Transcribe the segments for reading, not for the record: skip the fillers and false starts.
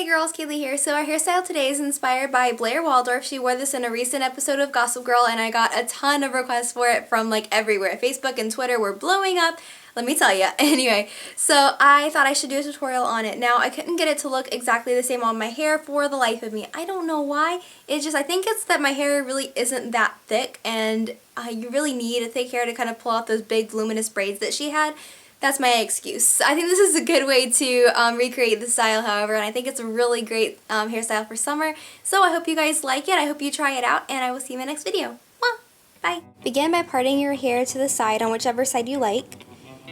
Hey girls, Kaylee here. So our hairstyle today is inspired by Blair Waldorf. She wore this in a recent episode of Gossip Girl and I got a ton of requests for it from like everywhere. Facebook and Twitter were blowing up, let me tell you. Anyway, so I thought I should do a tutorial on it. Now I couldn't get it to look exactly the same on my hair for the life of me. I don't know why. It's just, I think it's that my hair really isn't that thick and you really need a thick hair to kind of pull off those big voluminous braids that she had. That's my excuse. I think this is a good way to recreate the style, however, and I think it's a really great hairstyle for summer. So I hope you guys like it. I hope you try it out, and I will see you in my next video. Mwah! Bye! Begin by parting your hair to the side on whichever side you like,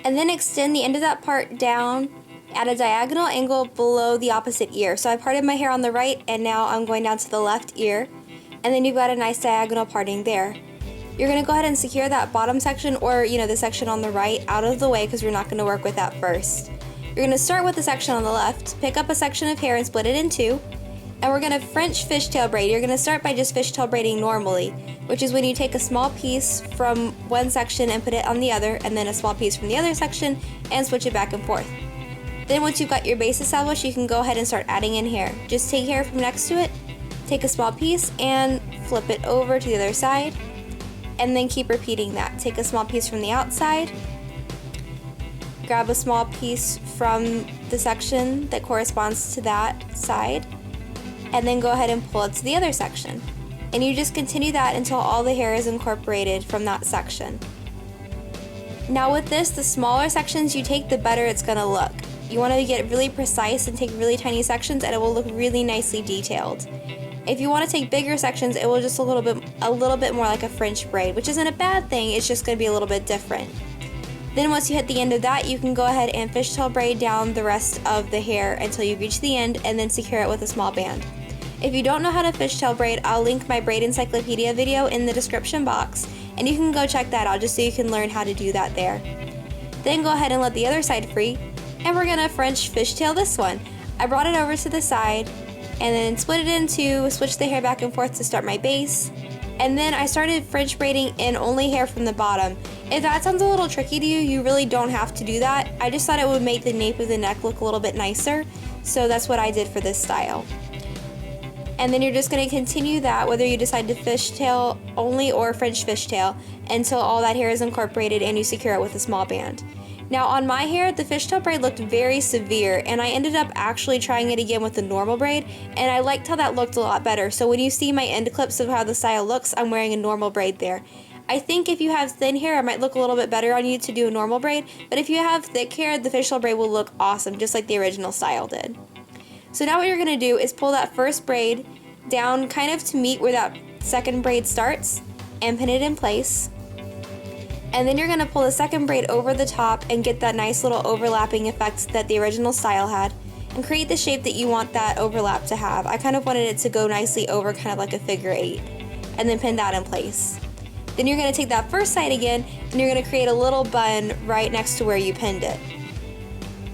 and then extend the end of that part down at a diagonal angle below the opposite ear. So I parted my hair on the right, and now I'm going down to the left ear, and then you've got a nice diagonal parting there. You're going to go ahead and secure that bottom section, or the section on the right, out of the way because we're not going to work with that first. You're going to start with the section on the left, pick up a section of hair and split it in two, and we're going to French fishtail braid. You're going to start by just fishtail braiding normally, which is when you take a small piece from one section and put it on the other, and then a small piece from the other section and switch it back and forth. Then once you've got your base established, you can go ahead and start adding in hair. Just take hair from next to it, take a small piece and flip it over to the other side, and then keep repeating that. Take a small piece from the outside, grab a small piece from the section that corresponds to that side, and then go ahead and pull it to the other section. And you just continue that until all the hair is incorporated from that section. Now with this, the smaller sections you take, the better it's gonna look. You wanna get really precise and take really tiny sections, and it will look really nicely detailed. If you want to take bigger sections, it will just look a little bit more like a French braid, which isn't a bad thing, it's just going to be a little bit different. Then once you hit the end of that, you can go ahead and fishtail braid down the rest of the hair until you reach the end, and then secure it with a small band. If you don't know how to fishtail braid, I'll link my braid encyclopedia video in the description box, and you can go check that out just so you can learn how to do that there. Then go ahead and let the other side free, and we're going to French fishtail this one. I brought it over to the side, and then split it in two, switch the hair back and forth to start my base, and then I started French braiding in only hair from the bottom. If that sounds a little tricky to you, you really don't have to do that. I just thought it would make the nape of the neck look a little bit nicer, so that's what I did for this style. And then you're just going to continue that, whether you decide to fishtail only or French fishtail, until all that hair is incorporated and you secure it with a small band. Now on my hair, the fishtail braid looked very severe, and I ended up actually trying it again with the normal braid, and I liked how that looked a lot better. So when you see my end clips of how the style looks, I'm wearing a normal braid there. I think if you have thin hair, it might look a little bit better on you to do a normal braid, but if you have thick hair, the fishtail braid will look awesome, just like the original style did. So now what you're going to do is pull that first braid down kind of to meet where that second braid starts, and pin it in place. And then you're going to pull the second braid over the top and get that nice little overlapping effect that the original style had, and create the shape that you want that overlap to have. I kind of wanted it to go nicely over, kind of like a figure 8, and then pin that in place. Then you're going to take that first side again, and you're going to create a little bun right next to where you pinned it.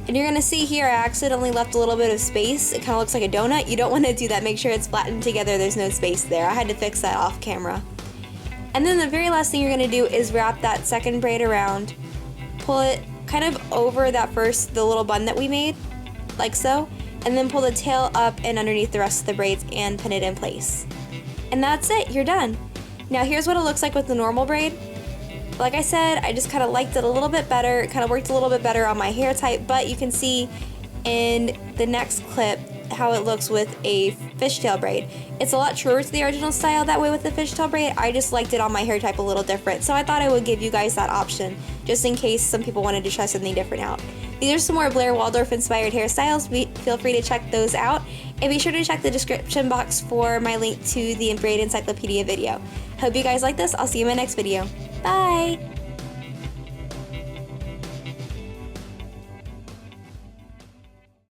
And you're going to see here I accidentally left a little bit of space. It kind of looks like a donut. You don't want to do that. Make sure it's flattened together. There's no space there. I had to fix that off camera. And then the very last thing you're going to do is wrap that second braid around, pull it kind of over the little bun that we made, like so, and then pull the tail up and underneath the rest of the braids and pin it in place. And that's it, you're done. Now here's what it looks like with the normal braid. Like I said, I just kind of liked it a little bit better. It kind of worked a little bit better on my hair type, but you can see in the next clip how it looks with a fishtail braid. It's a lot truer to the original style that way with the fishtail braid. I just liked it on my hair type a little different, so I thought I would give you guys that option just in case some people wanted to try something different out. These are some more Blair Waldorf inspired hairstyles. Feel free to check those out, and be sure to check the description box for my link to the braid encyclopedia video. Hope you guys like this. I'll see you in my next video. Bye!